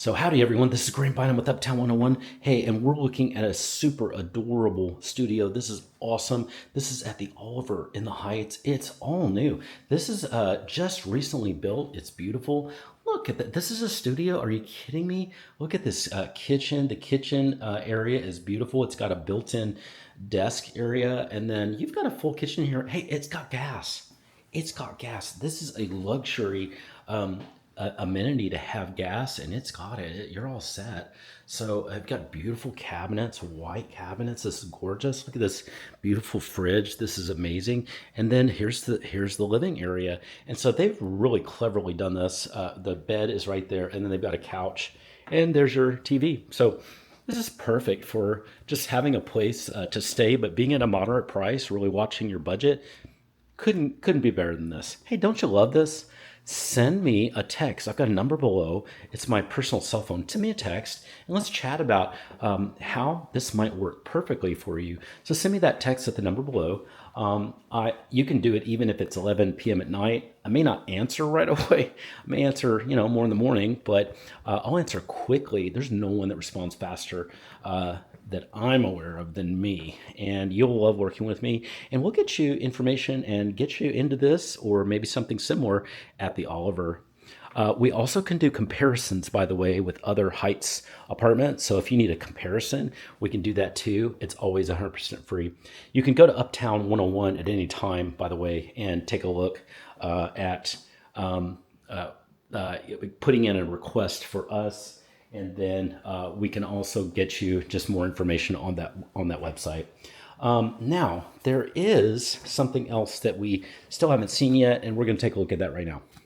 So howdy everyone, this is Graham Bynum with Uptown 101. Hey, and we're looking at a super adorable studio. This is awesome. This is at the Oliver in the Heights. It's all new. This is just recently built. It's beautiful. Look at that. This is a studio. Are you kidding me? Look at this kitchen. The kitchen area is beautiful. It's got a built-in desk area, and then you've got a full kitchen here. Hey, it's got gas. It's got gas. This is a luxury amenity to have gas, and it's got it. You're all set. So I've got beautiful cabinets, white cabinets. This is gorgeous. Look at this beautiful fridge. This is amazing. And then here's the living area. And so they've really cleverly done this. The bed is right there, and then they've got a couch, and there's your TV. So this is perfect for just having a place to stay, but being at a moderate price, really watching your budget. Couldn't be better than this. Hey, don't you love this? Send me a text. I've got a number below. It's my personal cell phone. Send me a text and let's chat about how this might work perfectly for you. So send me that text at the number below. You can do it even if it's 11 p.m. at night. I may not answer right away. I may answer, more in the morning, but I'll answer quickly. There's no one that responds faster that I'm aware of than me. And you'll love working with me. And we'll get you information and get you into this or maybe something similar at the Oliver. We also can do comparisons, by the way, with other Heights apartments. So if you need a comparison, we can do that too. It's always 100% free. You can go to Uptown 101 at any time, by the way, and take a look at putting in a request for us. And then we can also get you just more information on that website. Now, there is something else that we still haven't seen yet, and we're going to take a look at that right now.